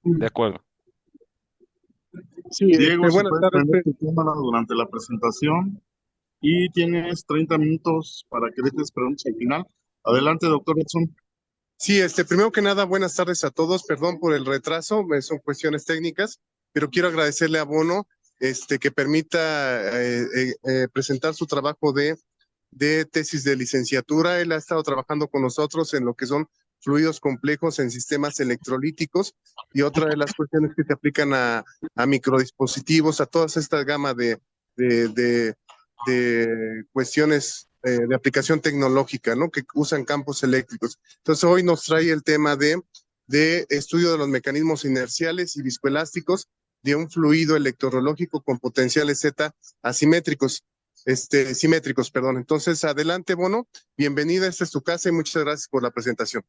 De acuerdo. Sí, Diego, si buenas puedes tardes. prender tu cámara durante la presentación y tienes 30 minutos para que dejes preguntas al final. Adelante, doctor Edson. Sí, primero que nada, buenas tardes a todos. Perdón por el retraso, son cuestiones técnicas, pero quiero agradecerle a Bono, que permita presentar su trabajo de tesis de licenciatura. Él ha estado trabajando con nosotros en lo que son fluidos complejos en sistemas electrolíticos y otra de las cuestiones que se aplican a microdispositivos, a toda esta gama de, de, de cuestiones de aplicación tecnológica, ¿no? Que usan campos eléctricos. Entonces, hoy nos trae el tema de estudio de los mecanismos inerciales y viscoelásticos de un fluido electrológico con potenciales Z asimétricos simétricos, perdón. Entonces, adelante, Bono. Bienvenida, esta es tu casa y muchas gracias por la presentación.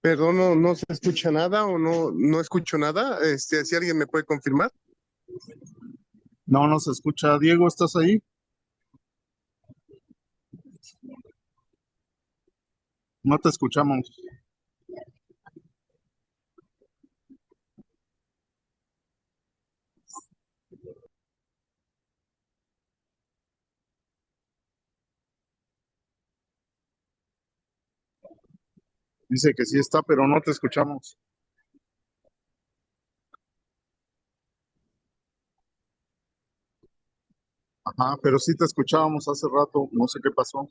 Perdón, no se escucha nada o no escucho nada. Si alguien me puede confirmar. No nos escucha. Diego, ¿estás ahí? No te escuchamos. Dice que sí está, pero no te escuchamos. Ajá, pero sí te escuchábamos hace rato. No sé qué pasó.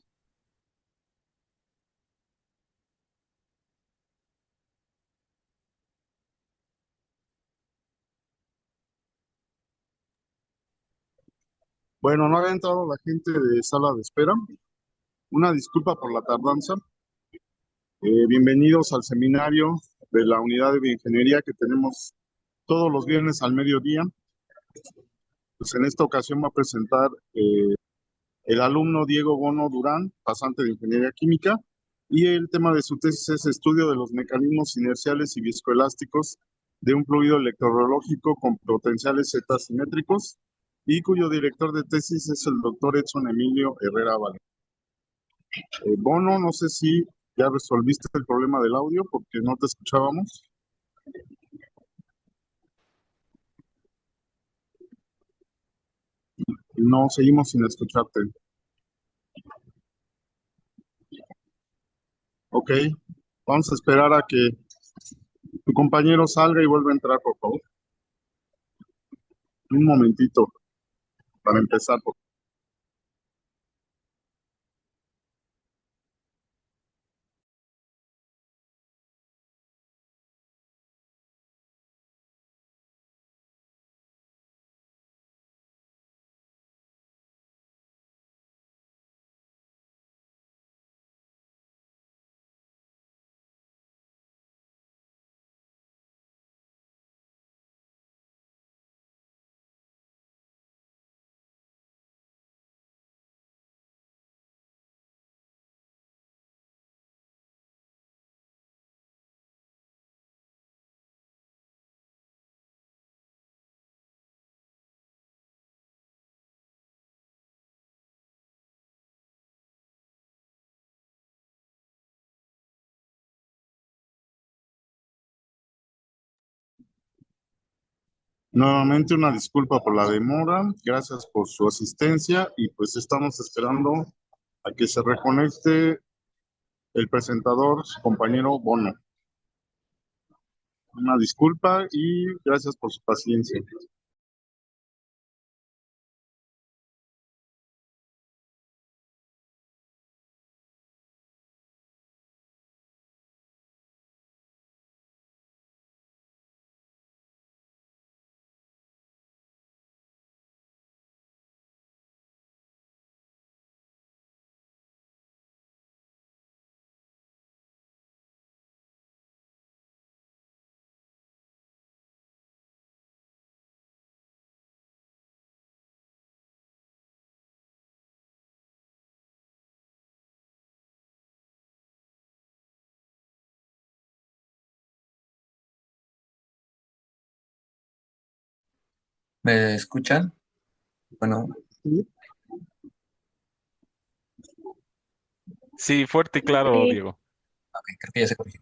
Bueno, no había entrado la gente de sala de espera. Una disculpa por la tardanza. Bienvenidos al seminario de la unidad de bioingeniería que tenemos todos los viernes al mediodía. Pues en esta ocasión va a presentar el alumno Diego Bono Durán, pasante de Ingeniería Química, y el tema de su tesis es estudio de los mecanismos inerciales y viscoelásticos de un fluido electrológico con potenciales Z simétricos, y cuyo director de tesis es el doctor Edson Emilio Herrera Vale. Bono, no sé si ya resolviste el problema del audio porque no te escuchábamos. No, seguimos sin escucharte. Ok, vamos a esperar a que tu compañero salga y vuelva a entrar, por favor. Un momentito para empezar. Nuevamente una disculpa por la demora, gracias por su asistencia y pues estamos esperando a que se reconecte el presentador, su compañero Bono. Una disculpa y gracias por su paciencia. ¿Me escuchan? Bueno, Sí, fuerte y claro, Sí, Diego. ok, creo que ya se corrigió.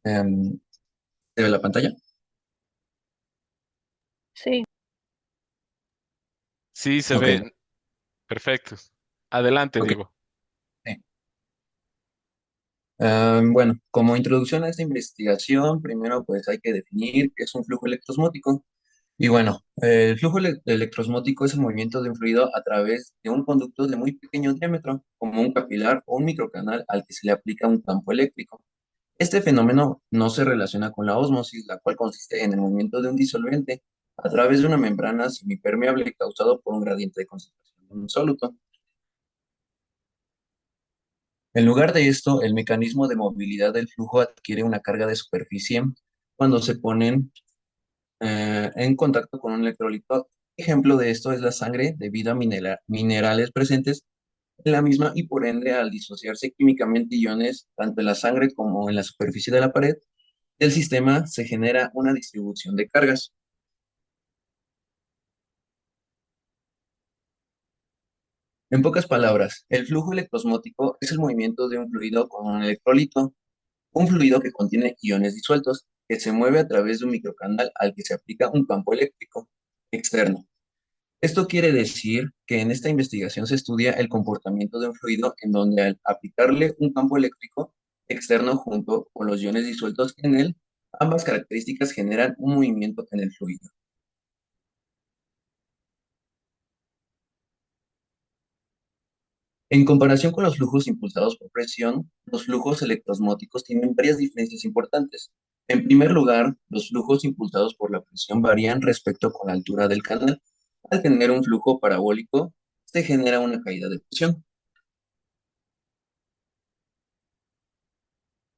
Em, ¿Se ve la pantalla? sí. Sí, se Ok, ve perfecto. Adelante, ok. Diego. Sí. Bueno, como introducción a esta investigación, primero pues hay que definir qué es un flujo electrosmótico. Y bueno, el flujo electrosmótico es el movimiento de un fluido a través de un conducto de muy pequeño diámetro, como un capilar o un microcanal al que se le aplica un campo eléctrico. Este fenómeno no se relaciona con la ósmosis, la cual consiste en el movimiento de un disolvente a través de una membrana semipermeable causado por un gradiente de concentración de un soluto. En lugar de esto, el mecanismo de movilidad del flujo adquiere una carga de superficie cuando se ponen en contacto con un electrolito. Ejemplo de esto es la sangre debido a minerales presentes en la misma y por ende al disociarse químicamente iones tanto en la sangre como en la superficie de la pared del sistema se genera una distribución de cargas. En pocas palabras, el flujo electrosmótico es el movimiento de un fluido con un electrolito, un fluido que contiene iones disueltos, que se mueve a través de un microcanal al que se aplica un campo eléctrico externo. Esto quiere decir que en esta investigación se estudia el comportamiento de un fluido en donde al aplicarle un campo eléctrico externo junto con los iones disueltos en él, ambas características generan un movimiento en el fluido. En comparación con los flujos impulsados por presión, los flujos electrosmóticos tienen varias diferencias importantes. En primer lugar, los flujos impulsados por la presión varían respecto con la altura del canal. Al tener un flujo parabólico, se genera una caída de presión.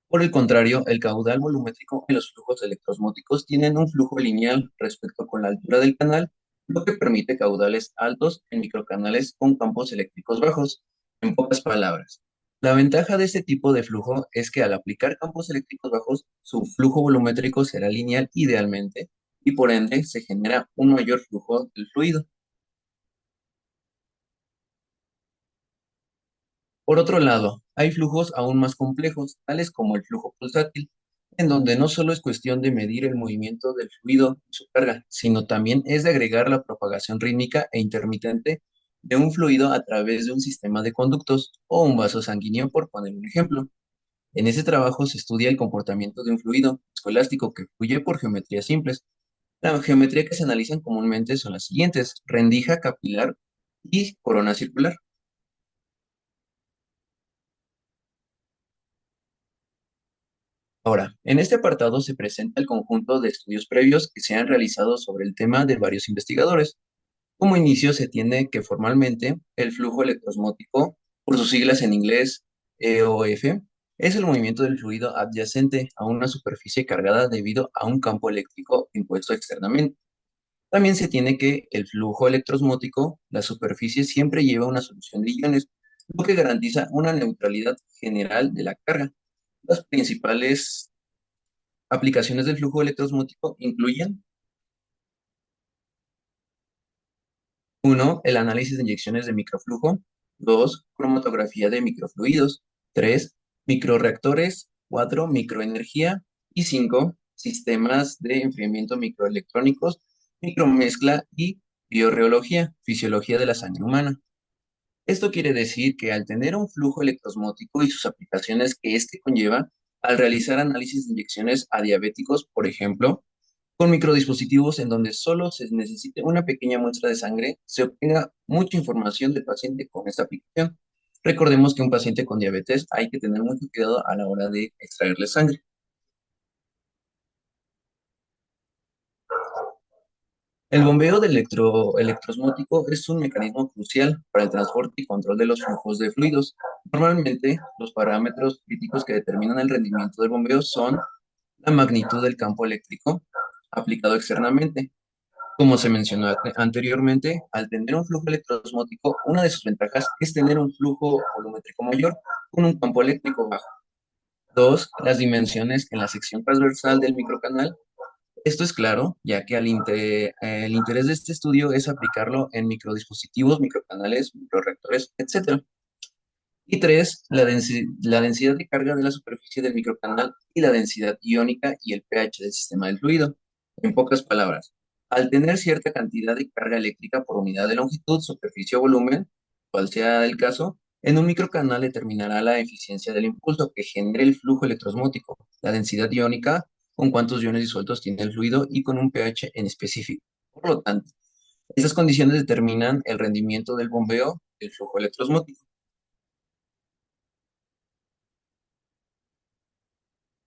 Por el contrario, el caudal volumétrico en los flujos electrosmóticos tienen un flujo lineal respecto con la altura del canal, lo que permite caudales altos en microcanales con campos eléctricos bajos. En pocas palabras, la ventaja de este tipo de flujo es que al aplicar campos eléctricos bajos, su flujo volumétrico será lineal idealmente y por ende se genera un mayor flujo del fluido. Por otro lado, hay flujos aún más complejos, tales como el flujo pulsátil, en donde no solo es cuestión de medir el movimiento del fluido y su carga, sino también es de agregar la propagación rítmica e intermitente de un fluido a través de un sistema de conductos o un vaso sanguíneo, por poner un ejemplo. En ese trabajo se estudia el comportamiento de un fluido escolástico que fluye por geometrías simples. La geometría que se analizan comúnmente son las siguientes: rendija, capilar y corona circular. Ahora, en este apartado se presenta el conjunto de estudios previos que se han realizado sobre el tema de varios investigadores. Como inicio se tiene que formalmente el flujo electrosmótico, por sus siglas en inglés EOF, es el movimiento del fluido adyacente a una superficie cargada debido a un campo eléctrico impuesto externamente. También se tiene que el flujo electrosmótico, la superficie siempre lleva una solución de iones, lo que garantiza una neutralidad general de la carga. Las principales aplicaciones del flujo electrosmótico incluyen: uno, el análisis de inyecciones de microflujo; 2, cromatografía de microfluidos; 3, microreactores; 4, microenergía; y 5, sistemas de enfriamiento microelectrónicos, micromezcla y bioreología, fisiología de la sangre humana. Esto quiere decir que al tener un flujo electrosmótico y sus aplicaciones que éste conlleva, al realizar análisis de inyecciones a diabéticos, por ejemplo, con microdispositivos en donde solo se necesite una pequeña muestra de sangre, se obtenga mucha información del paciente con esta aplicación. Recordemos que un paciente con diabetes hay que tener mucho cuidado a la hora de extraerle sangre. El bombeo de electrosmótico es un mecanismo crucial para el transporte y control de los flujos de fluidos. Normalmente, los parámetros críticos que determinan el rendimiento del bombeo son la magnitud del campo eléctrico aplicado externamente. Como se mencionó anteriormente, al tener un flujo electrosmótico, una de sus ventajas es tener un flujo volumétrico mayor con un campo eléctrico bajo. Dos, las dimensiones en la sección transversal del microcanal. Esto es claro, ya que el interés de este estudio es aplicarlo en microdispositivos, microcanales, microreactores, etcétera. Y tres, la densidad de carga de la superficie del microcanal y la densidad iónica y el pH del sistema del fluido. En pocas palabras, al tener cierta cantidad de carga eléctrica por unidad de longitud, superficie o volumen, cual sea el caso, en un microcanal determinará la eficiencia del impulso que genere el flujo electrosmótico, la densidad iónica, con cuántos iones disueltos tiene el fluido y con un pH en específico. Por lo tanto, estas condiciones determinan el rendimiento del bombeo del flujo electrosmótico.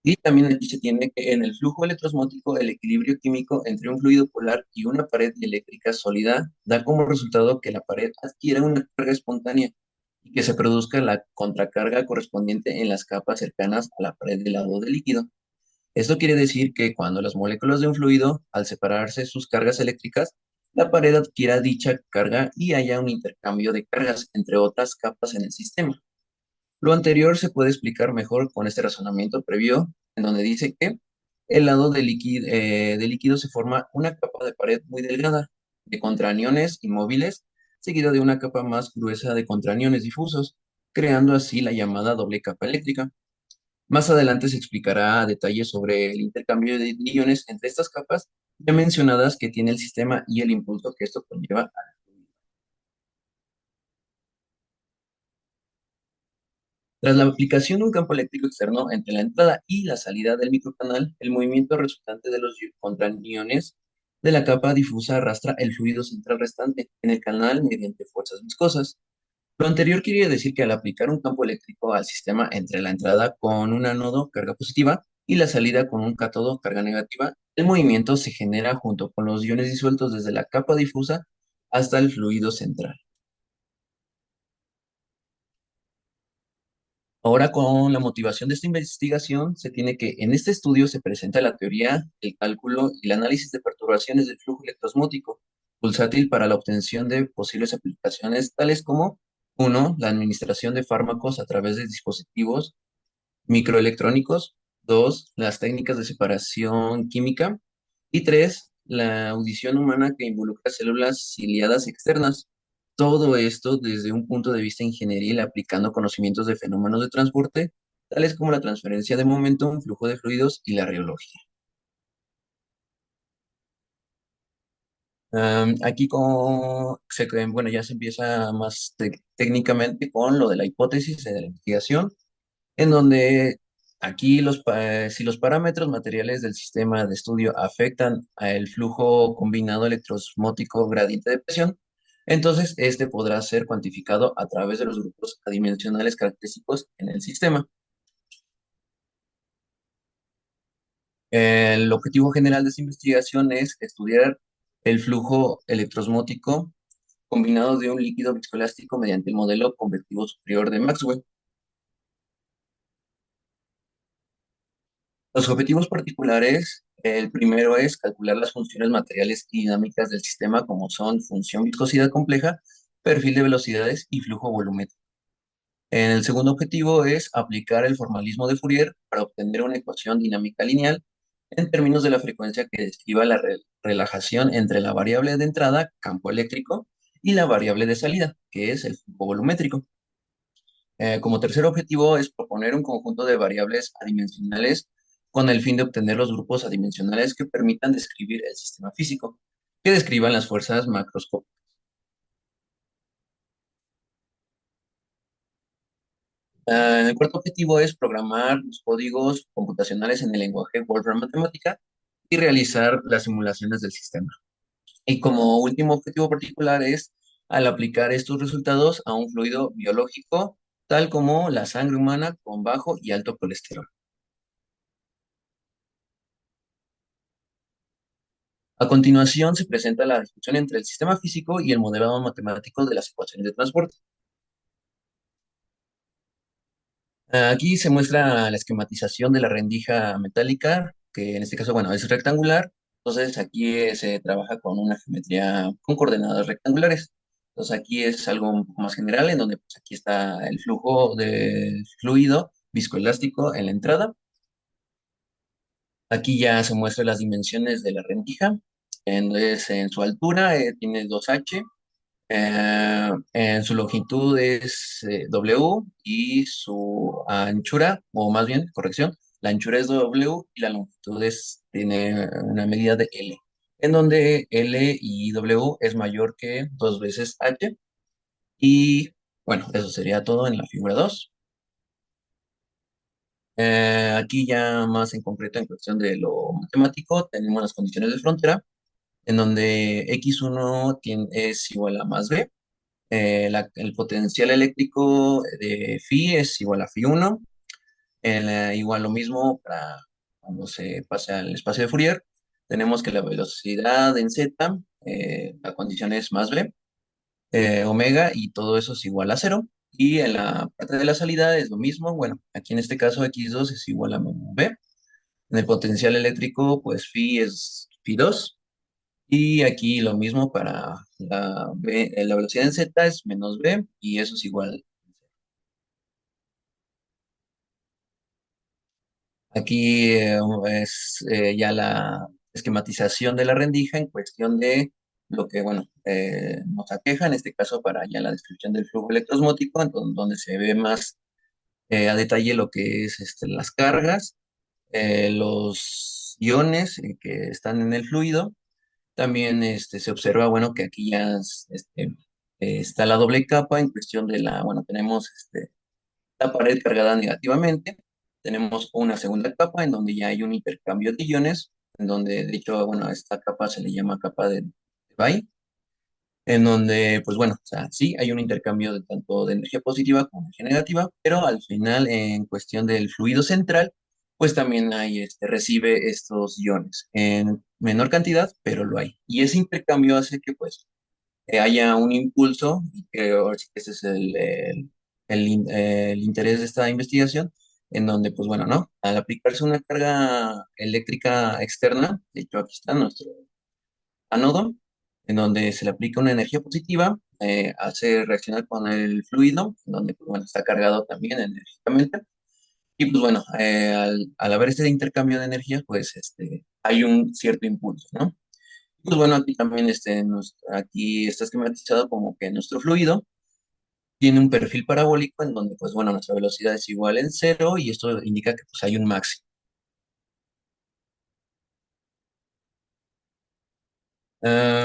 Y también aquí se tiene que en el flujo electrosmótico el equilibrio químico entre un fluido polar y una pared eléctrica sólida da como resultado que la pared adquiera una carga espontánea y que se produzca la contracarga correspondiente en las capas cercanas a la pared del lado del líquido. Esto quiere decir que cuando las moléculas de un fluido, al separarse sus cargas eléctricas, la pared adquiera dicha carga y haya un intercambio de cargas entre otras capas en el sistema. Lo anterior se puede explicar mejor con este razonamiento previo, en donde dice que el lado del líquido se forma una capa de pared muy delgada de contraaniones inmóviles, seguida de una capa más gruesa de contraaniones difusos, creando así la llamada doble capa eléctrica. Más adelante se explicará a detalle sobre el intercambio de iones entre estas capas ya mencionadas que tiene el sistema y el impulso que esto conlleva. Tras la aplicación de un campo eléctrico externo entre la entrada y la salida del microcanal, el movimiento resultante de los contraniones de la capa difusa arrastra el fluido central restante en el canal mediante fuerzas viscosas. Lo anterior quiere decir que al aplicar un campo eléctrico al sistema entre la entrada con un ánodo carga positiva y la salida con un cátodo carga negativa, el movimiento se genera junto con los iones disueltos desde la capa difusa hasta el fluido central. Ahora, con la motivación de esta investigación, se tiene que en este estudio se presenta la teoría, el cálculo y el análisis de perturbaciones del flujo electrosmótico, pulsátil para la obtención de posibles aplicaciones tales como, uno, la administración de fármacos a través de dispositivos microelectrónicos, dos, las técnicas de separación química y tres, la audición humana que involucra células ciliadas externas. Todo esto desde un punto de vista ingenieril aplicando conocimientos de fenómenos de transporte, tales como la transferencia de momentum, flujo de fluidos y la rheología. Aquí bueno, ya se empieza más técnicamente con lo de la hipótesis de la investigación en donde aquí si los parámetros materiales del sistema de estudio afectan al flujo combinado electrosmótico gradiente de presión, entonces este podrá ser cuantificado a través de los grupos adimensionales característicos en el sistema. El objetivo general de esta investigación es estudiar el flujo electrosmótico combinado de un líquido viscoelástico mediante el modelo convectivo superior de Maxwell. Los objetivos particulares, el primero es calcular las funciones materiales y dinámicas del sistema, como son función viscosidad compleja, perfil de velocidades y flujo volumétrico. El segundo objetivo es aplicar el formalismo de Fourier para obtener una ecuación dinámica lineal en términos de la frecuencia que describa la relajación entre la variable de entrada, campo eléctrico, y la variable de salida, que es el flujo volumétrico. Como tercer objetivo es proponer un conjunto de variables adimensionales con el fin de obtener los grupos adimensionales que permitan describir el sistema físico, que describan las fuerzas macroscópicas. El cuarto objetivo es programar los códigos computacionales en el lenguaje Wolfram Matemática y realizar las simulaciones del sistema. Y como último objetivo particular es al aplicar estos resultados a un fluido biológico, tal como la sangre humana con bajo y alto colesterol. A continuación se presenta la discusión entre el sistema físico y el modelado matemático de las ecuaciones de transporte. Aquí se muestra la esquematización de la rendija metálica, que en este caso, bueno, es rectangular. Entonces aquí se trabaja con una geometría con coordenadas rectangulares. Entonces aquí es algo un poco más general, en donde pues, aquí está el flujo del fluido viscoelástico en la entrada. Aquí ya se muestran las dimensiones de la rendija. Entonces en su altura tiene 2h, en su longitud es W y su anchura, o más bien, corrección, la anchura es W y la longitud tiene una medida de L, en donde L y W es mayor que 2 veces H. Y bueno, eso sería todo en la figura 2. Aquí ya más en concreto en cuestión de lo matemático, tenemos las condiciones de frontera, en donde x1 es igual a más b. El potencial eléctrico de phi es igual a phi 1. Igual lo mismo para cuando se pasa al espacio de Fourier. Tenemos que la velocidad en z, la condición es más b, omega, y todo eso es igual a 0. Y en la parte de la salida es lo mismo. Bueno, aquí en este caso x2 es igual a menos b. En el potencial eléctrico, pues phi es phi 2. Y aquí lo mismo para la velocidad en z es menos b, y eso es igual. Aquí es ya la esquematización de la rendija en cuestión de lo que, bueno, nos aqueja, en este caso para ya la descripción del flujo electrosmótico, donde se ve más a detalle lo que es las cargas, los iones que están en el fluido. También se observa, bueno, que aquí ya está la doble capa en cuestión de bueno, tenemos la pared cargada negativamente. Tenemos una segunda capa en donde ya hay un intercambio de iones, en donde, de hecho, bueno, a esta capa se le llama capa de Debye, en donde, pues bueno, o sea, sí hay un intercambio de tanto de energía positiva como energía negativa, pero al final, en cuestión del fluido central, pues también recibe estos iones en menor cantidad, pero lo hay. Y ese intercambio hace que, pues, haya un impulso, y que ahora sí que ese es el interés de esta investigación, en donde, pues bueno, ¿no? Al aplicarse una carga eléctrica externa, de hecho aquí está nuestro ánodo, en donde se le aplica una energía positiva, hace reaccionar con el fluido, en donde, pues bueno, está cargado también enérgicamente. Y pues bueno, al haber este intercambio de energía, pues hay un cierto impulso, ¿no? Pues bueno, aquí también aquí está esquematizado como que nuestro fluido tiene un perfil parabólico en donde, pues bueno, nuestra velocidad es igual en 0, y esto indica que pues hay un máximo.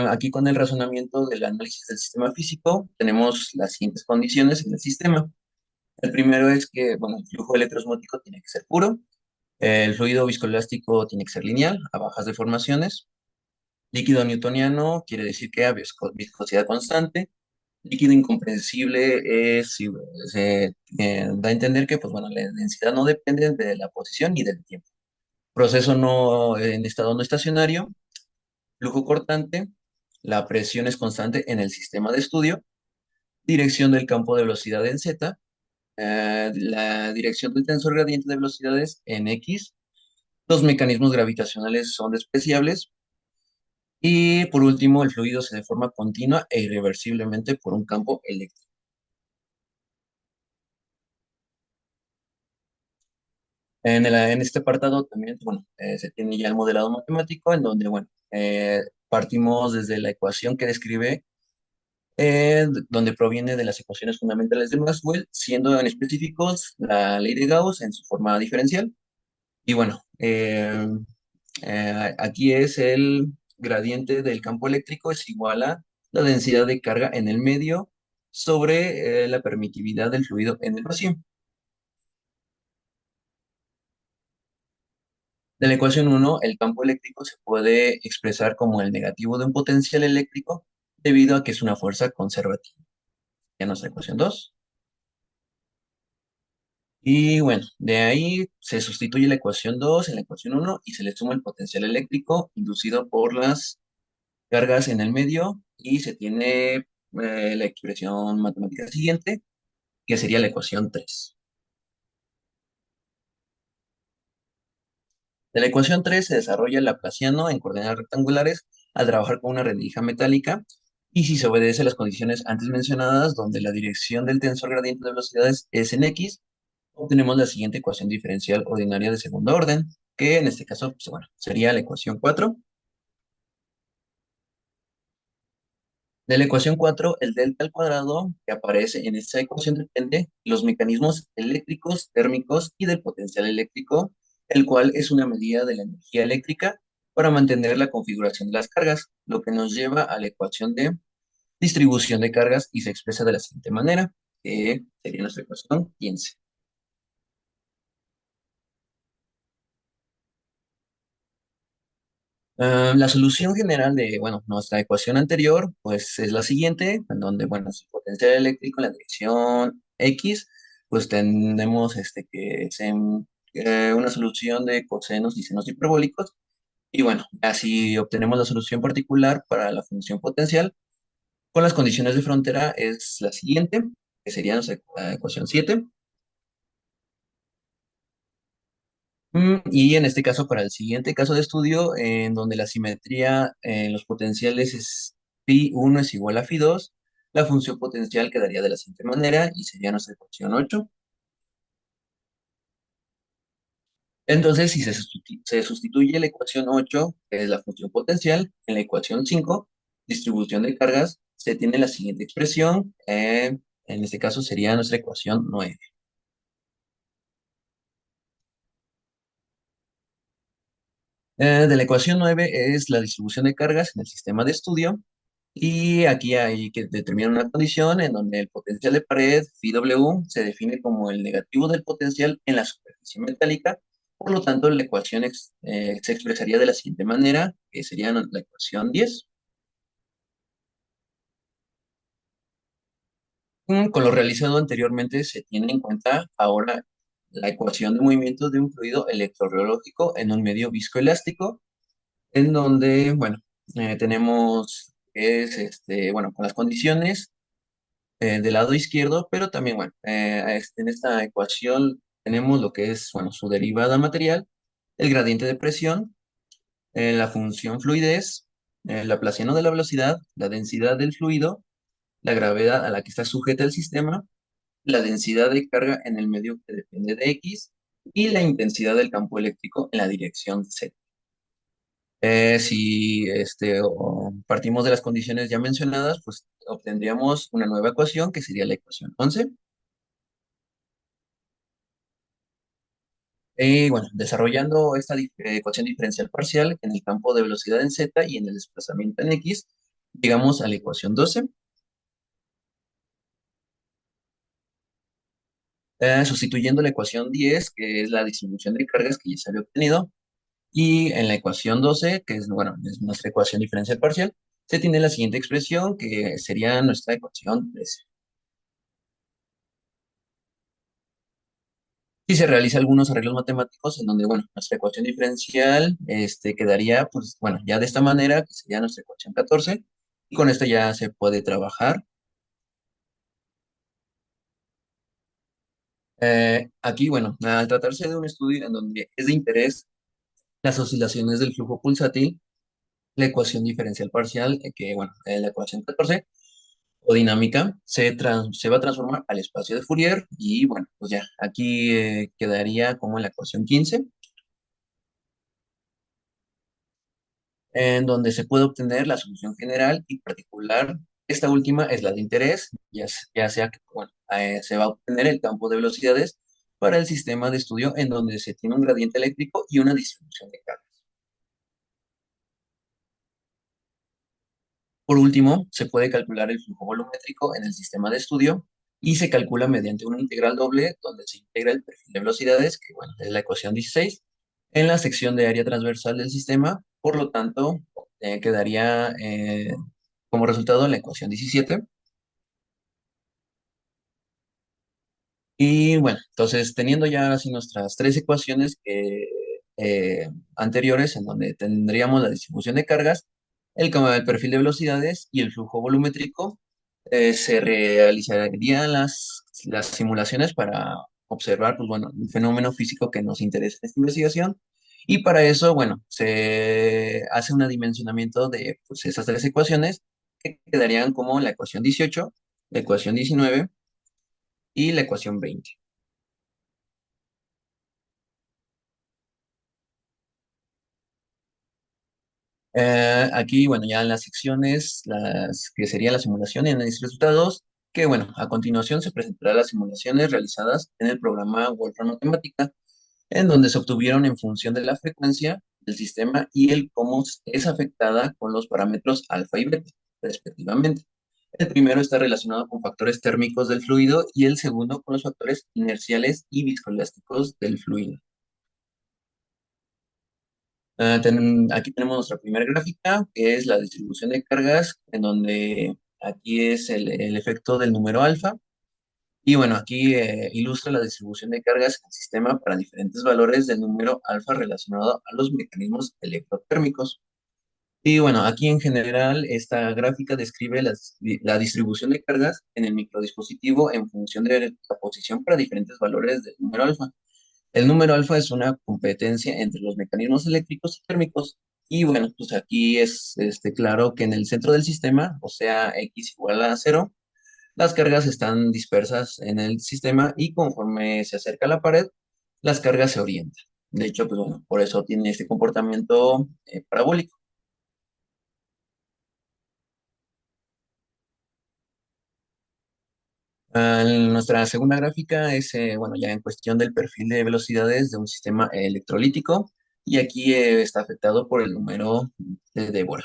Aquí con el razonamiento del análisis del sistema físico tenemos las siguientes condiciones en el sistema. El primero es que, bueno, el flujo electrosmótico tiene que ser puro, el fluido viscoelástico tiene que ser lineal, a bajas deformaciones, líquido newtoniano quiere decir que a viscosidad constante. Líquido incomprensible da a entender que, pues bueno, la densidad no depende de la posición ni del tiempo. Proceso no en estado no estacionario. Flujo cortante. La presión es constante en el sistema de estudio. Dirección del campo de velocidad en Z. La dirección del tensor gradiente de velocidades en X. Los mecanismos gravitacionales son despreciables. Y por último, el fluido se deforma continua e irreversiblemente por un campo eléctrico. En este apartado también, bueno, se tiene ya el modelado matemático, en donde, bueno, partimos desde la ecuación que describe, donde proviene de las ecuaciones fundamentales de Maxwell, siendo en específicos la ley de Gauss en su forma diferencial. Y bueno, aquí es el gradiente del campo eléctrico es igual a la densidad de carga en el medio sobre la permitividad del fluido en el vacío. De la ecuación 1, el campo eléctrico se puede expresar como el negativo de un potencial eléctrico debido a que es una fuerza conservativa. Ya nuestra ecuación 2. Y bueno, de ahí se sustituye la ecuación 2 en la ecuación 1 y se le suma el potencial eléctrico inducido por las cargas en el medio y se tiene la expresión matemática siguiente, que sería la ecuación 3. De la ecuación 3 se desarrolla el laplaciano en coordenadas rectangulares al trabajar con una rendija metálica y si se obedece a las condiciones antes mencionadas, donde la dirección del tensor gradiente de velocidades es en x, obtenemos la siguiente ecuación diferencial ordinaria de segundo orden, que en este caso, pues, bueno, sería la ecuación 4. De la ecuación 4, el delta al cuadrado que aparece en esta ecuación depende de los mecanismos eléctricos, térmicos y del potencial eléctrico, el cual es una medida de la energía eléctrica para mantener la configuración de las cargas, lo que nos lleva a la ecuación de distribución de cargas y se expresa de la siguiente manera, que sería nuestra ecuación 15. La solución general de, bueno, nuestra ecuación anterior, pues es la siguiente, en donde, bueno, si potencial eléctrico en la dirección X, pues tenemos que es una solución de cosenos y senos hiperbólicos, y bueno, así obtenemos la solución particular para la función potencial, con las condiciones de frontera es la siguiente, que sería nuestra ecuación 7. Y en este caso, para el siguiente caso de estudio, en donde la simetría en los potenciales es phi 1 es igual a phi 2, la función potencial quedaría de la siguiente manera y sería nuestra ecuación 8. Entonces, si se sustituye la ecuación 8, que es la función potencial, en la ecuación 5, distribución de cargas, se tiene la siguiente expresión, en este caso sería nuestra ecuación 9. De la ecuación 9 es la distribución de cargas en el sistema de estudio. Y aquí hay que determinar una condición en donde el potencial de pared, phi se define como el negativo del potencial en la superficie metálica. Por lo tanto, la ecuación se expresaría de la siguiente manera, que sería la ecuación 10. Con lo realizado anteriormente, se tiene en cuenta ahora la ecuación de movimiento de un fluido electrorreológico en un medio viscoelástico, en donde, bueno, tenemos, bueno, con las condiciones del lado izquierdo, pero también, bueno, en esta ecuación tenemos lo que es, bueno, su derivada material, el gradiente de presión, la función fluidez, el laplaciano de la velocidad, la densidad del fluido, la gravedad a la que está sujeta el sistema, la densidad de carga en el medio que depende de X y la intensidad del campo eléctrico en la dirección Z. Si partimos de las condiciones ya mencionadas, pues obtendríamos una nueva ecuación que sería la ecuación 11. Bueno, desarrollando esta ecuación diferencial parcial en el campo de velocidad en z y en el desplazamiento en x, llegamos a la ecuación 12. Sustituyendo la ecuación 10, que es la distribución de cargas que ya se había obtenido, y en la ecuación 12, que es, bueno, es nuestra ecuación diferencial parcial, se tiene la siguiente expresión, que sería nuestra ecuación 13. Si se realiza algunos arreglos matemáticos en donde, bueno, nuestra ecuación diferencial quedaría, pues, bueno, ya de esta manera, que sería nuestra ecuación 14, y con esto ya se puede trabajar. Aquí, bueno, al tratarse de un estudio en donde es de interés las oscilaciones del flujo pulsátil, la ecuación diferencial parcial, que, bueno, la ecuación 14, o dinámica, se va a transformar al espacio de Fourier, y, bueno, pues ya, aquí quedaría como la ecuación 15, en donde se puede obtener la solución general y particular. Esta última es la de interés, ya sea que, bueno, se va a obtener el campo de velocidades para el sistema de estudio en donde se tiene un gradiente eléctrico y una distribución de cargas. Por último, se puede calcular el flujo volumétrico en el sistema de estudio y se calcula mediante una integral doble donde se integra el perfil de velocidades, que, bueno, es la ecuación 16, en la sección de área transversal del sistema. Por lo tanto, quedaría como resultado la ecuación 17. Y bueno, entonces teniendo ya así nuestras tres ecuaciones anteriores, en donde tendríamos la distribución de cargas, el perfil de velocidades y el flujo volumétrico. Se realizarían las simulaciones para observar, pues bueno, un fenómeno físico que nos interesa en esta investigación. Y para eso, bueno, se hace un adimensionamiento de pues, esas tres ecuaciones que quedarían como la ecuación 18, la ecuación 19 y la ecuación 20. Aquí, bueno, ya en las secciones, las que sería la simulación y análisis de resultados, que bueno, a continuación se presentarán las simulaciones realizadas en el programa Wolfram Matemática, en donde se obtuvieron en función de la frecuencia del sistema y el cómo es afectada con los parámetros alfa y beta, respectivamente. El primero está relacionado con factores térmicos del fluido y el segundo con los factores inerciales y viscoelásticos del fluido. Aquí tenemos nuestra primera gráfica, que es la distribución de cargas, en donde aquí es el efecto del número alfa. Y bueno, aquí ilustra la distribución de cargas en el sistema para diferentes valores del número alfa relacionado a los mecanismos electrotérmicos. Y bueno, aquí en general esta gráfica describe la distribución de cargas en el microdispositivo en función de la posición para diferentes valores del número alfa. El número alfa es una competencia entre los mecanismos eléctricos y térmicos. Y bueno, pues aquí es claro que en el centro del sistema, o sea, X igual a cero, las cargas están dispersas en el sistema y conforme se acerca a la pared, las cargas se orientan. De hecho, pues bueno, por eso tiene este comportamiento parabólico. Nuestra segunda gráfica es, bueno, ya en cuestión del perfil de velocidades de un sistema electrolítico y aquí está afectado por el número de Débora.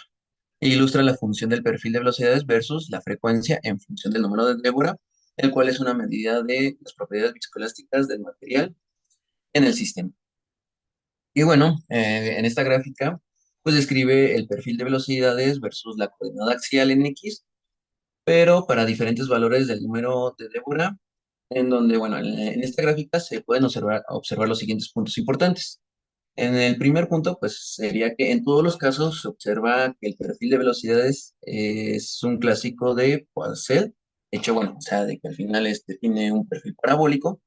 E ilustra la función del perfil de velocidades versus la frecuencia en función del número de Débora, el cual es una medida de las propiedades viscoelásticas del material en el sistema. Y bueno, en esta gráfica, pues describe el perfil de velocidades versus la coordenada axial en X, pero para diferentes valores del número de Débora, en donde, bueno, en esta gráfica se pueden observar los siguientes puntos importantes. En el primer punto, pues sería que en todos los casos se observa que el perfil de velocidades es un clásico de Poiseuille, hecho, bueno, o sea, de que al final tiene un perfil parabólico.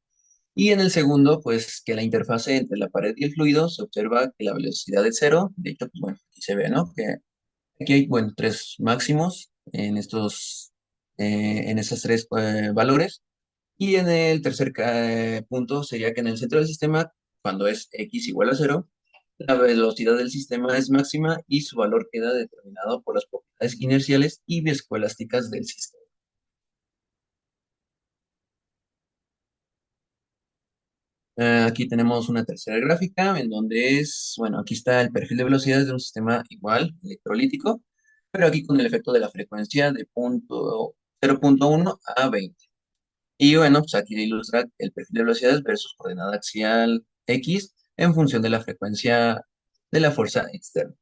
Y en el segundo, pues que la interfase entre la pared y el fluido se observa que la velocidad es cero. De hecho, pues bueno, aquí se ve, ¿no? Que aquí hay, bueno, tres máximos en esos tres valores. Y en el tercer punto sería que en el centro del sistema, cuando es x igual a cero, la velocidad del sistema es máxima y su valor queda determinado por las propiedades inerciales y viscoelásticas del sistema. Aquí tenemos una tercera gráfica en donde es, bueno, aquí está el perfil de velocidades de un sistema igual, electrolítico, pero aquí con el efecto de la frecuencia de 0.1 a 20. Y bueno, pues aquí ilustra el perfil de velocidades versus coordenada axial X en función de la frecuencia de la fuerza externa.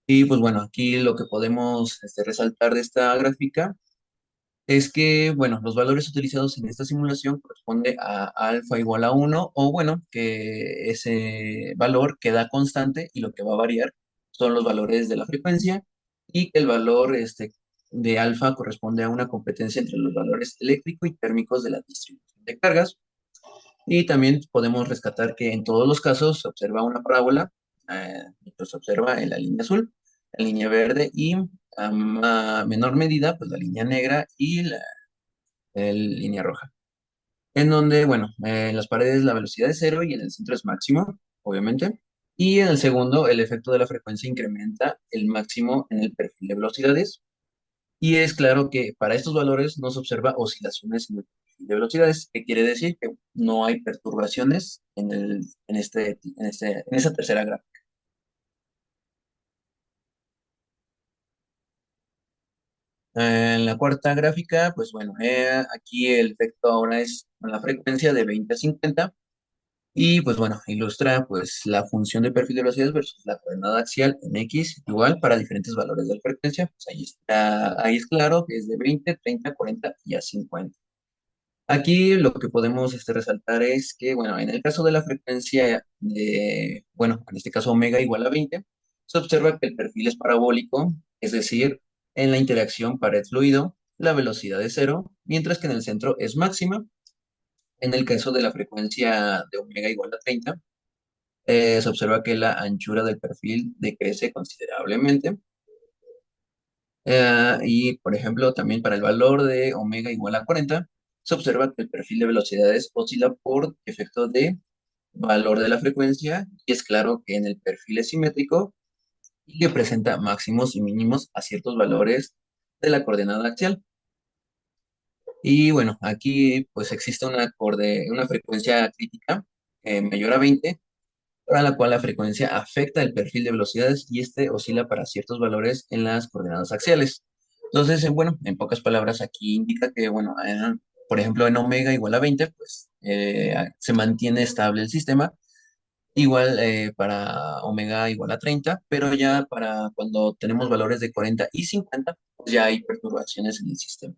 Y pues bueno, aquí lo que podemos resaltar de esta gráfica es que, bueno, los valores utilizados en esta simulación corresponde a alfa igual a uno o bueno, que ese valor queda constante y lo que va a variar son los valores de la frecuencia y que el valor de alfa corresponde a una competencia entre los valores eléctrico y térmicos de la distribución de cargas. Y también podemos rescatar que en todos los casos se observa una parábola, pues se observa en la línea azul, la línea verde y a menor medida, pues la línea negra y la línea roja. En donde, bueno, en las paredes la velocidad es cero y en el centro es máximo, obviamente. Y en el segundo, el efecto de la frecuencia incrementa el máximo en el perfil de velocidades. Y es claro que para estos valores no se observa oscilaciones en el perfil de velocidades, que quiere decir que no hay perturbaciones en esa tercera gráfica. En la cuarta gráfica, pues bueno, aquí el efecto ahora es con la frecuencia de 20 a 50 y pues bueno, ilustra pues la función de perfil de velocidades versus la coordenada axial en X igual para diferentes valores de la frecuencia. Pues ahí está, ahí es claro que es de 20, 30, 40 y a 50. Aquí lo que podemos resaltar es que, bueno, en el caso de la frecuencia de, bueno, en este caso omega igual a 20, se observa que el perfil es parabólico Es decir, en la interacción pared-fluido, la velocidad es cero, mientras que en el centro es máxima. En el caso de la frecuencia de omega igual a 30, se observa que la anchura del perfil decrece considerablemente. Y, por ejemplo, también para el valor de omega igual a 40, se observa que el perfil de velocidades oscila por efecto de valor de la frecuencia, y es claro que en el perfil es simétrico y que presenta máximos y mínimos a ciertos valores de la coordenada axial. Y bueno, aquí pues existe una frecuencia crítica mayor a 20, para la cual la frecuencia afecta el perfil de velocidades y este oscila para ciertos valores en las coordenadas axiales. Entonces, bueno, en pocas palabras, aquí indica que, bueno, por ejemplo, en omega igual a 20, pues se mantiene estable el sistema. Igual para omega igual a 30, pero ya para cuando tenemos valores de 40 y 50, pues ya hay perturbaciones en el sistema.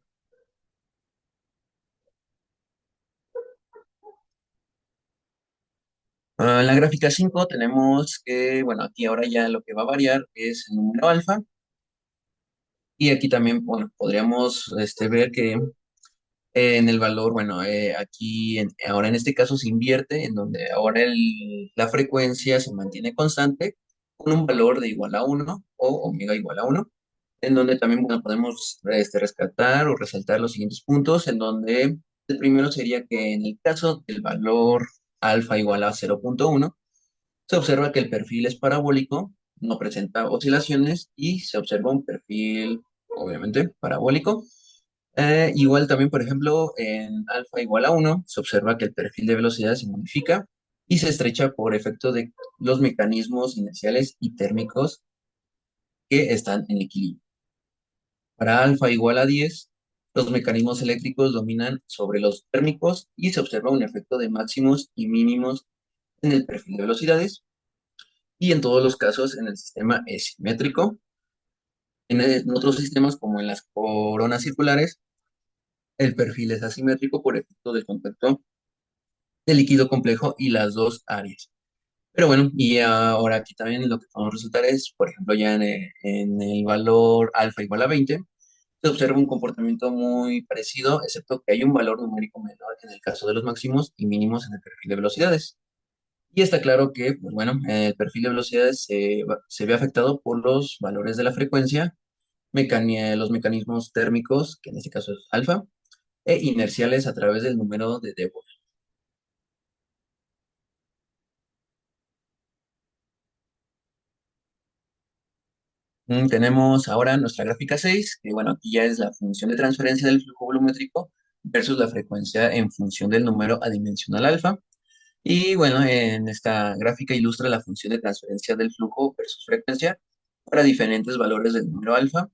En la gráfica 5 tenemos que, bueno, aquí ahora ya lo que va a variar es el número alfa. Y aquí también, bueno, podríamos ver que en el valor, bueno, ahora en este caso se invierte, en donde ahora la frecuencia se mantiene constante con un valor de igual a uno o omega igual a uno, en donde también, bueno, podemos rescatar o resaltar los siguientes puntos, en donde el primero sería que en el caso del valor alfa igual a 0,1, se observa que el perfil es parabólico, no presenta oscilaciones y se observa un perfil, obviamente, parabólico. Igual también, por ejemplo, en alfa igual a uno se observa que el perfil de velocidad se modifica y se estrecha por efecto de los mecanismos inerciales y térmicos que están en equilibrio. Para alfa igual a 10, los mecanismos eléctricos dominan sobre los térmicos y se observa un efecto de máximos y mínimos en el perfil de velocidades. Y en todos los casos en el sistema es simétrico. En otros sistemas, como en las coronas circulares, el perfil es asimétrico por efecto del contacto del líquido complejo y las dos áreas. Pero bueno, y ahora aquí también lo que podemos resultar es, por ejemplo, ya en el valor alfa igual a 20, se observa un comportamiento muy parecido, excepto que hay un valor numérico menor en el caso de los máximos y mínimos en el perfil de velocidades. Y está claro que, pues bueno, el perfil de velocidades se ve afectado por los valores de la frecuencia, los mecanismos térmicos, que en este caso es alfa, e inerciales a través del número de Debord. Tenemos ahora nuestra gráfica 6, que bueno, aquí ya es la función de transferencia del flujo volumétrico versus la frecuencia en función del número adimensional alfa. Y bueno, en esta gráfica ilustra la función de transferencia del flujo versus frecuencia para diferentes valores del número alfa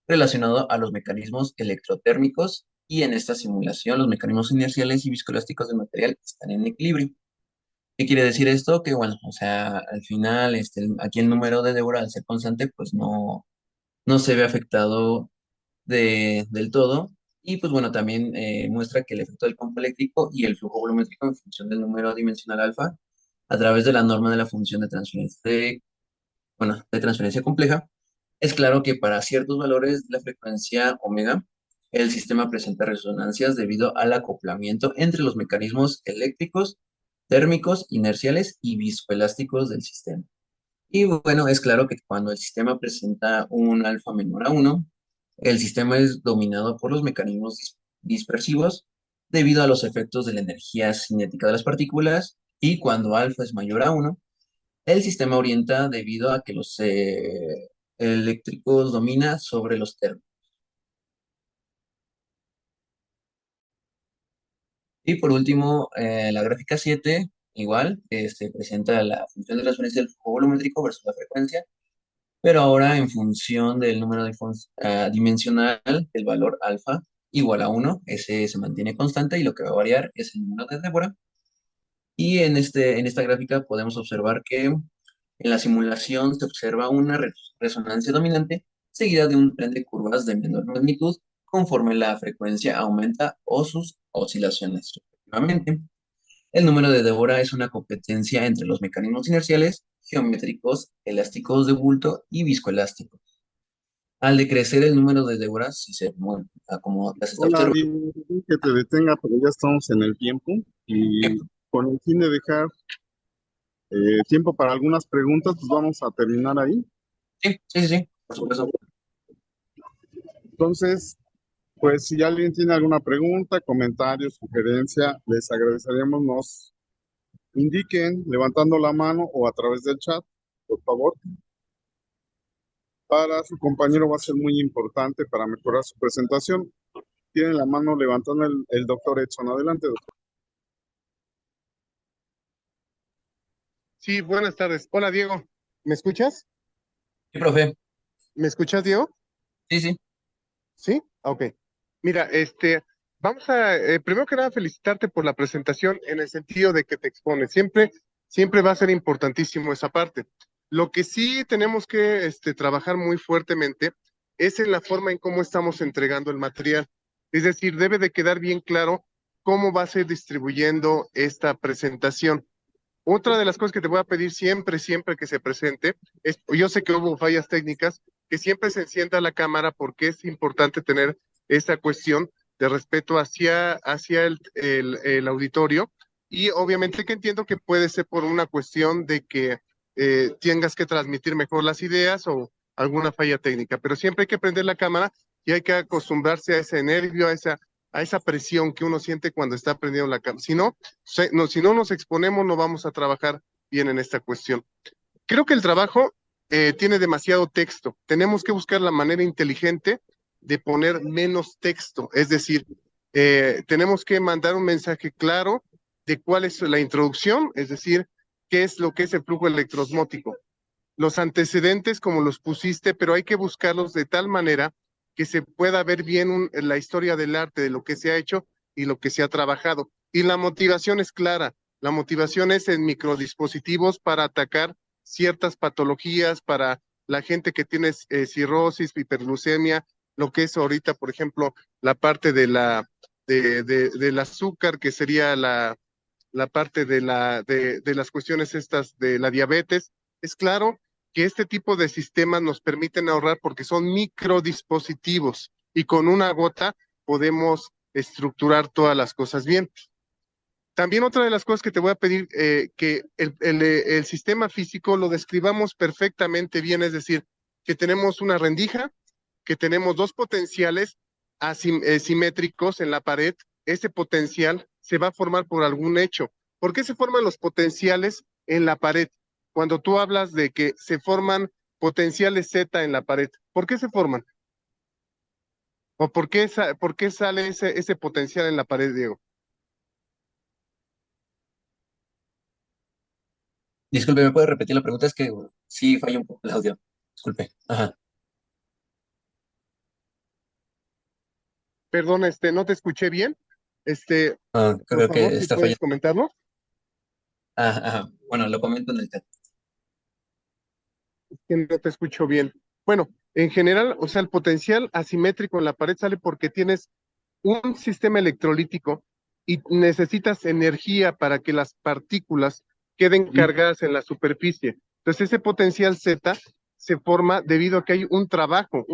relacionado a los mecanismos electrotérmicos, y en esta simulación los mecanismos inerciales y viscoelásticos del material están en equilibrio. ¿Qué quiere decir esto? Que bueno, o sea, al final aquí el número de Deborah al ser constante pues no se ve afectado del todo. Y pues bueno, también muestra que el efecto del campo eléctrico y el flujo volumétrico en función del número dimensional alfa a través de la norma de la función de transferencia compleja. Es claro que para ciertos valores de la frecuencia omega, el sistema presenta resonancias debido al acoplamiento entre los mecanismos eléctricos, térmicos, inerciales y viscoelásticos del sistema. Y bueno, es claro que cuando el sistema presenta un alfa menor a uno, el sistema es dominado por los mecanismos dispersivos debido a los efectos de la energía cinética de las partículas, y cuando alfa es mayor a uno, el sistema orienta debido a que los eléctricos domina sobre los térmicos. Y por último, la gráfica 7 igual, presenta la función de transferencia del flujo volumétrico versus la frecuencia, pero ahora en función del número dimensional del valor alfa igual a uno, ese se mantiene constante y lo que va a variar es el número de Débora. Y en esta gráfica podemos observar que en la simulación se observa una resonancia dominante seguida de un tren de curvas de menor magnitud conforme la frecuencia aumenta o sus oscilaciones respectivamente. El número de Débora es una competencia entre los mecanismos inerciales, geométricos, elásticos de bulto y viscoelásticos. Al decrecer el número de Déboras, si se, bueno, como las está Hola, observando, Diego, que te detenga, pero ya estamos en el tiempo y con el fin de dejar tiempo para algunas preguntas, pues vamos a terminar ahí. sí, sí, sí, sí, por supuesto. Entonces, pues si alguien tiene alguna pregunta, comentario, sugerencia, les agradeceríamos nos indiquen levantando la mano o a través del chat, por favor. Para su compañero va a ser muy importante para mejorar su presentación. Tiene la mano levantando el doctor Edson. Adelante, doctor. Sí, buenas tardes. Hola, Diego. ¿Me escuchas? Sí, profe, ¿Me escuchas, Diego? sí, sí. Sí. Ok. Mira, vamos a, primero que nada, felicitarte por la presentación en el sentido de que te expones. Siempre va a ser importantísimo esa parte. Lo que sí tenemos que, trabajar muy fuertemente es en la forma en cómo estamos entregando el material. Es decir, debe de quedar bien claro cómo va a ser distribuyendo esta presentación. Otra de las cosas que te voy a pedir siempre que se presente, yo sé que hubo fallas técnicas, que siempre se encienda la cámara porque es importante tener esa cuestión de respeto hacia el auditorio y obviamente que entiendo que puede ser por una cuestión de que tengas que transmitir mejor las ideas o alguna falla técnica, pero siempre hay que prender la cámara y hay que acostumbrarse a ese nervio, a esa presión que uno siente cuando está prendiendo la cámara. Si no nos exponemos, no vamos a trabajar bien en esta cuestión. Creo que el trabajo tiene demasiado texto. Tenemos que buscar la manera inteligente de poner menos texto. Es decir, tenemos que mandar un mensaje claro de cuál es la introducción, es decir, qué es lo que es el flujo electrosmótico. Los antecedentes como los pusiste, pero hay que buscarlos de tal manera que se pueda ver bien la historia del arte, de lo que se ha hecho y lo que se ha trabajado. Y la motivación es clara. La motivación es en microdispositivos para atacar ciertas patologías, para la gente que tiene cirrosis, hiperglucemia, lo que es ahorita, por ejemplo, la parte del azúcar, que sería la parte de las cuestiones estas de la diabetes. Es claro que este tipo de sistemas nos permiten ahorrar porque son microdispositivos y con una gota podemos estructurar todas las cosas bien. También otra de las cosas que te voy a pedir, que el sistema físico lo describamos perfectamente bien, es decir, que tenemos una rendija, que tenemos dos potenciales simétricos en la pared. Ese potencial se va a formar por algún hecho. ¿Por qué se forman los potenciales en la pared? Cuando tú hablas de que se forman potenciales Z en la pared, ¿por qué se forman? ¿O por qué sale ese potencial en la pared, Diego? Disculpe, ¿me puede repetir la pregunta? Es que sí falla un poco el audio. Disculpe. Ajá. Perdón, no te escuché bien. Por Creo favor, que si está puedes fallando. comentarlo. Ajá, ajá. Bueno, lo comento en el chat. Que no te escucho bien. Bueno, en general, o sea, el potencial asimétrico en la pared sale porque tienes un sistema electrolítico y necesitas energía para que las partículas queden Ujú. cargadas en la superficie. Entonces, ese potencial Z se forma debido a que hay un trabajo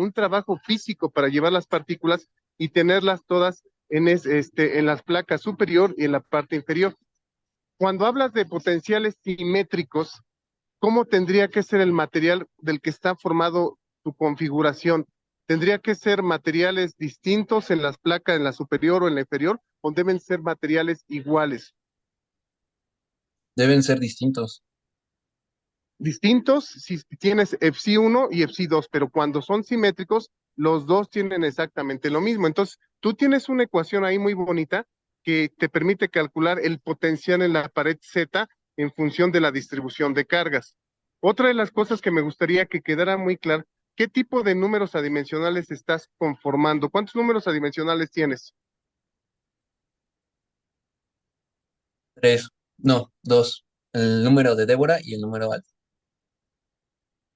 físico para llevar las partículas y tenerlas todas en las placas superior y en la parte inferior. Cuando hablas de potenciales simétricos, ¿cómo tendría que ser el material del que está formado tu configuración? ¿Tendría que ser materiales distintos en las placas, en la superior o en la inferior, o deben ser materiales iguales? Deben ser distintos. Distintos si tienes FC 1 y FC 2, pero cuando son simétricos, los dos tienen exactamente lo mismo. Entonces, tú tienes una ecuación ahí muy bonita que te permite calcular el potencial en la pared Z en función de la distribución de cargas. Otra de las cosas que me gustaría que quedara muy claro, ¿qué tipo de números adimensionales estás conformando? ¿Cuántos números adimensionales tienes? Tres. No, dos. El número de Débora y el número alfa.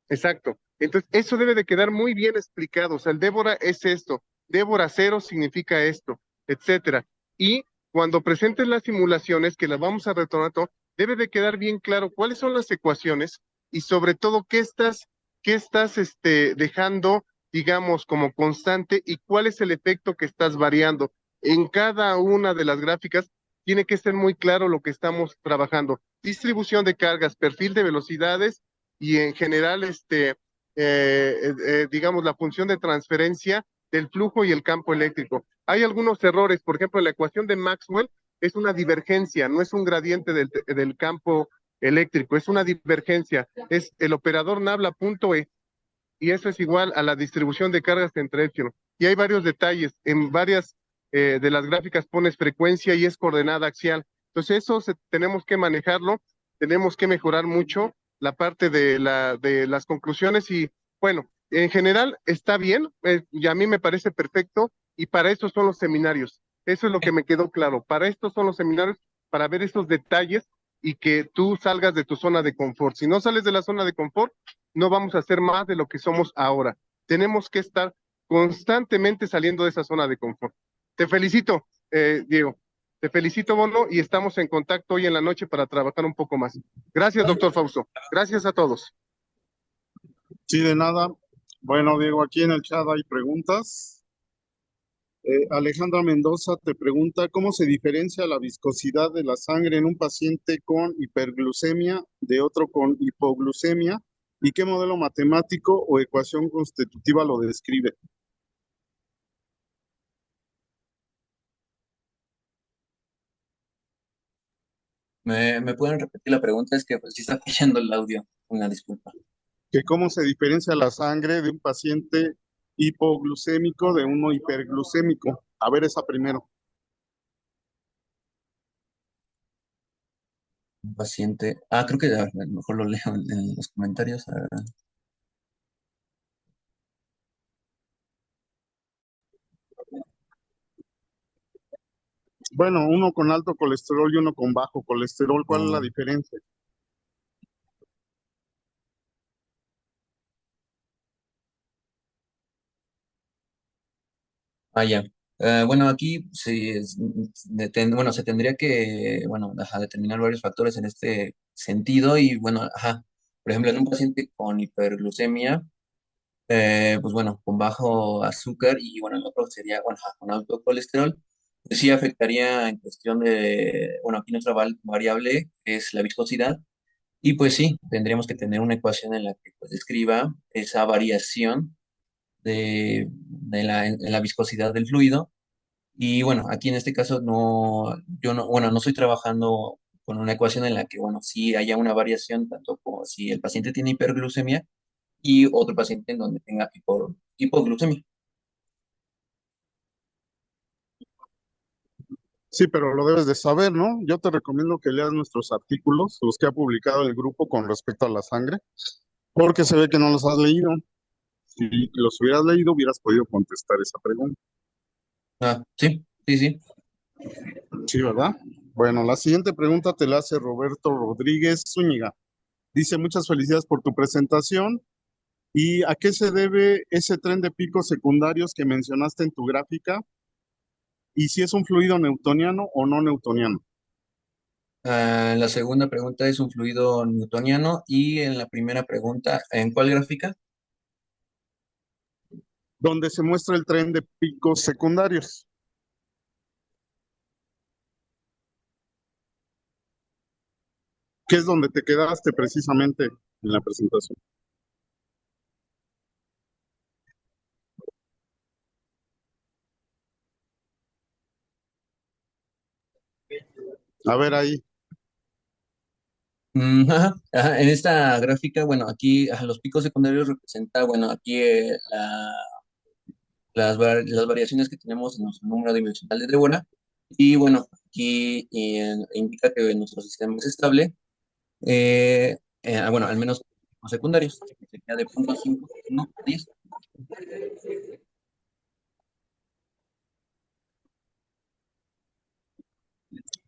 Exacto. Entonces, eso debe de quedar muy bien explicado. O sea, el Débora es esto, Débora cero significa esto, etcétera. Y cuando presentes las simulaciones, que las vamos a retornar todo, debe de quedar bien claro cuáles son las ecuaciones y sobre todo qué estás dejando digamos, como constante y cuál es el efecto que estás variando. En cada una de las gráficas tiene que ser muy claro lo que estamos trabajando. Distribución de cargas, perfil de velocidades y en general, digamos, la función de transferencia del flujo y el campo eléctrico. Hay algunos errores, por ejemplo, la ecuación de Maxwell es una divergencia, no es un gradiente del campo eléctrico, es una divergencia, es el operador nabla punto E y eso es igual a la distribución de cargas entre épsilon. Y hay varios detalles, en varias de las gráficas pones frecuencia y es coordenada axial. Entonces tenemos que manejarlo, tenemos que mejorar mucho la parte de las conclusiones y bueno, en general está bien y a mí me parece perfecto y para eso son los seminarios. Eso es lo que me quedó claro. Para esto son los seminarios, para ver esos detalles y que tú salgas de tu zona de confort. Si no sales de la zona de confort, no vamos a hacer más de lo que somos ahora. Tenemos que estar constantemente saliendo de esa zona de confort. Te felicito, Diego. Te felicito, Bono, y estamos en contacto hoy en la noche para trabajar un poco más. Gracias, doctor Fausto. Gracias a todos. Sí, de nada. Bueno, Diego, aquí en el chat hay preguntas. Alejandra Mendoza te pregunta, ¿cómo se diferencia la viscosidad de la sangre en un paciente con hiperglucemia de otro con hipoglucemia? ¿Y qué modelo matemático o ecuación constitutiva lo describe? ¿Me pueden repetir la pregunta? Es que pues sí está fallando el audio. Una disculpa. Que cómo se diferencia la sangre de un paciente hipoglucémico de uno hiperglucémico. A ver esa primero. Un paciente. Ah, creo que a lo mejor lo leo en los comentarios. A ver. Bueno, uno con alto colesterol y uno con bajo colesterol, ¿cuál es la Mm, diferencia? ya. Bueno, aquí sí, bueno, se tendría que, bueno, ajá, determinar varios factores en este sentido y, bueno, ajá, por ejemplo, en un paciente con hiperglucemia, pues bueno, con bajo azúcar y, bueno, el otro sería, bueno, ajá, con alto colesterol, pues sí afectaría en cuestión de, bueno, aquí nuestra variable es la viscosidad y, pues sí, tendríamos que tener una ecuación en la que pues, describa esa variación en la viscosidad del fluido. Y bueno, aquí en este caso no, yo no, bueno, no estoy trabajando con una ecuación en la que, bueno, sí haya una variación, tanto como si el paciente tiene hiperglucemia y otro paciente en donde tenga hipoglucemia. Sí, pero lo debes de saber, ¿no? Yo te recomiendo que leas nuestros artículos, los que ha publicado el grupo con respecto a la sangre, porque se ve que no los has leído. Si los hubieras leído, hubieras podido contestar esa pregunta. Ah, sí, sí, sí. Sí, ¿verdad? Bueno, la siguiente pregunta te la hace Roberto Rodríguez Zúñiga. Dice, muchas felicidades por tu presentación. ¿Y a qué se debe ese tren de picos secundarios que mencionaste en tu gráfica? ¿Y si es un fluido newtoniano o no newtoniano? La segunda pregunta es un fluido newtoniano y en la primera pregunta, ¿en cuál gráfica? Donde se muestra el tren de picos secundarios, que es donde te quedaste precisamente en la presentación. A ver ahí. Ajá, ajá, en esta gráfica, bueno, aquí ajá, los picos secundarios representa, bueno, aquí las variaciones que tenemos en nuestro número dimensional de Deborah. Y bueno, aquí indica que nuestro sistema es estable. Bueno, al menos los secundarios, que sería de 0.5 no, a 10.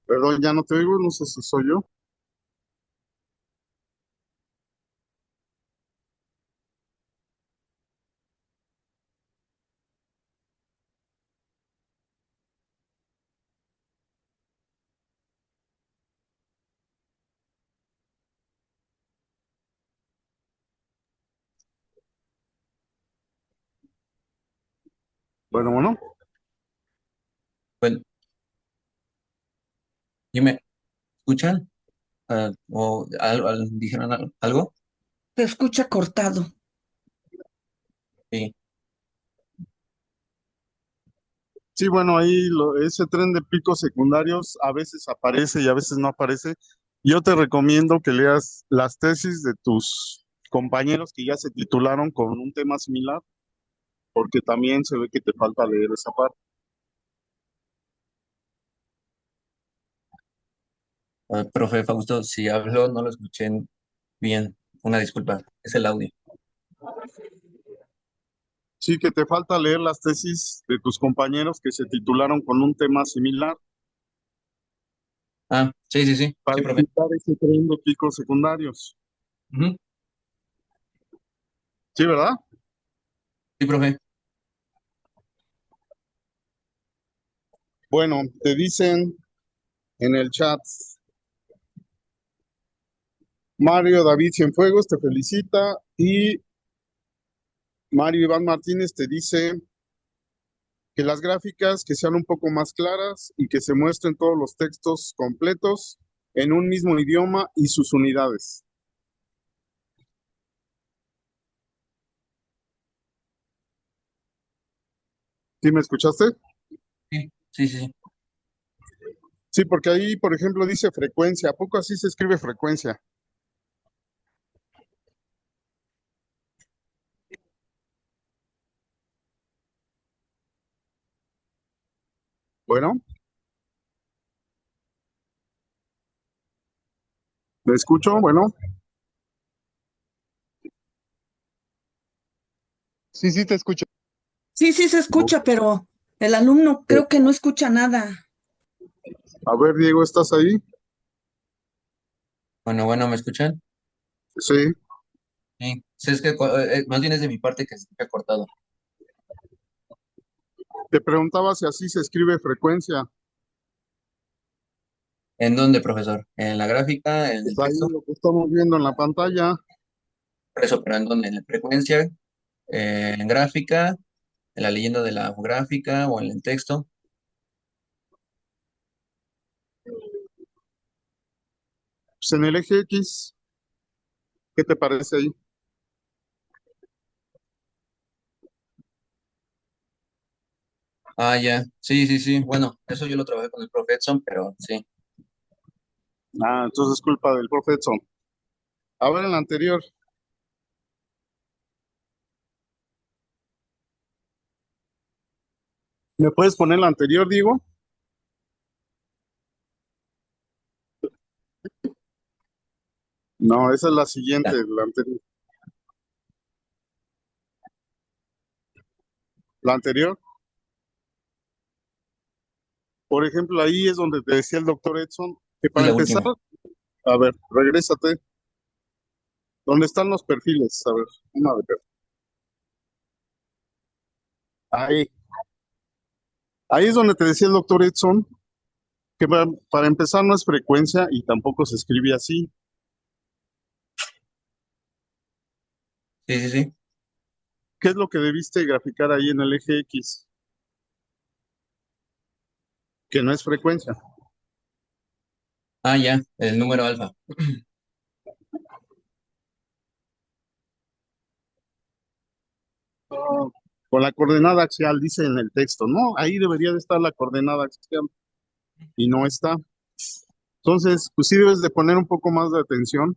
Perdón, ya no te oigo, no sé si soy yo. Bueno. Bueno, dime, ¿escuchan? ¿O dijeron algo? Se escucha cortado. Sí. Sí, bueno, ahí ese tren de picos secundarios a veces aparece y a veces no aparece. Yo te recomiendo que leas las tesis de tus compañeros que ya se titularon con un tema similar, porque también se ve que te falta leer esa parte. Profe Fausto, si habló, no lo escuché bien. Una disculpa, es el audio. Sí, que te falta leer las tesis de tus compañeros que se titularon con un tema similar Ah, sí, sí, sí, para sí, profe. evitar ese tren de picos secundarios. Ujú. ¿Sí, verdad? Sí, profe. Bueno, te dicen en el chat, Mario David Cienfuegos te felicita y Mario Iván Martínez te dice que las gráficas que sean un poco más claras y que se muestren todos los textos completos en un mismo idioma y sus unidades. ¿Sí me escuchaste? Sí, sí, sí, sí. Sí, porque ahí, por ejemplo, dice frecuencia. ¿A poco así se escribe frecuencia? Bueno, ¿me escucho? Bueno, Sí, te escucho. Sí, sí se escucha, pero el alumno creo que no escucha nada. a ver, Diego, ¿estás ahí? Bueno, ¿me escuchan? Sí. Sí. Sí, es que más bien es de mi parte que se ha cortado. Te preguntaba si así se escribe frecuencia. ¿En dónde, profesor? ¿En la gráfica? ¿En Pues el ahí texto? lo que estamos viendo en la pantalla. Por eso, pero ¿en dónde? ¿En la frecuencia? ¿En gráfica? ¿En la leyenda de la gráfica o en el texto? Pues en el eje X, ¿qué te parece ahí? Ah, ya. Sí, sí, sí. Bueno, eso yo lo trabajé con el profe Edson, pero sí. Ah, entonces es culpa del profe Edson. A ver, en la anterior, ¿me puedes poner la anterior, Diego? No, esa es la siguiente, Ya. la anterior. La anterior, por ejemplo, ahí es donde te decía el doctor Edson que Es para la empezar, última. a ver, regrésate. ¿Dónde están los perfiles? A ver, una vez. Ahí. Ahí es donde te decía el doctor Edson que para empezar no es frecuencia y tampoco se escribe así. Sí, sí, sí. ¿Qué es lo que debiste graficar ahí en el eje X? Que no es frecuencia. Ah, ya. El número alfa. Con la coordenada axial, dice en el texto, ¿no? Ahí debería de estar la coordenada axial y no está. Entonces, pues sí debes de poner un poco más de atención.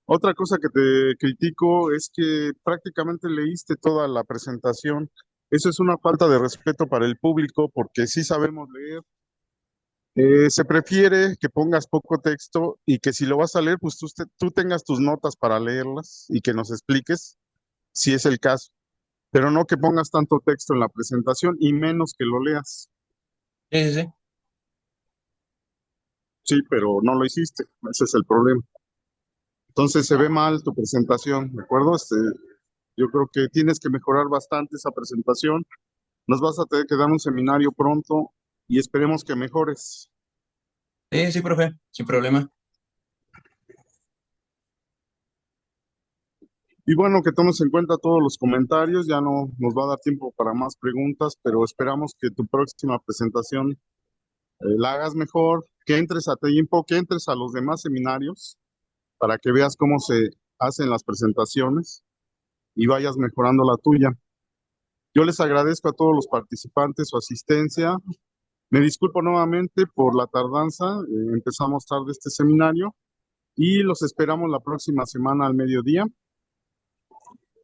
Otra cosa que te critico es que prácticamente leíste toda la presentación. Eso es una falta de respeto para el público porque sí sabemos leer. Se prefiere que pongas poco texto y que si lo vas a leer, pues tú tengas tus notas para leerlas y que nos expliques si es el caso, pero no que pongas tanto texto en la presentación y menos que lo leas. Sí, sí, sí. Sí, pero no lo hiciste, ese es el problema. Entonces se ve mal tu presentación, ¿de acuerdo? Yo creo que tienes que mejorar bastante esa presentación. Nos vas a tener que dar un seminario pronto y esperemos que mejores. Sí, sí, profe. Sin problema. Y bueno, que tomes en cuenta todos los comentarios, ya no nos va a dar tiempo para más preguntas, pero esperamos que tu próxima presentación la hagas mejor, que entres a tiempo, que entres a los demás seminarios para que veas cómo se hacen las presentaciones y vayas mejorando la tuya. Yo les agradezco a todos los participantes su asistencia. Me disculpo nuevamente por la tardanza. Empezamos tarde este seminario y los esperamos la próxima semana al mediodía.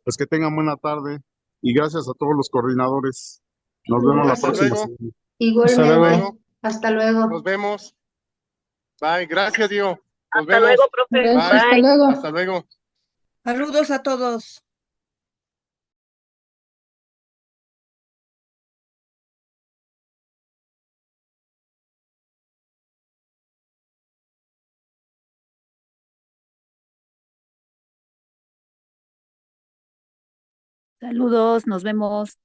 Pues que tengan buena tarde y gracias a todos los coordinadores. Nos vemos la Hasta próxima luego. semana. Hasta luego. Igualmente. Hasta luego. Nos vemos. Bye. Gracias, Diego. Nos Hasta vemos. luego, profe. Bye. Hasta luego. Hasta luego. Saludos a todos. Saludos, nos vemos.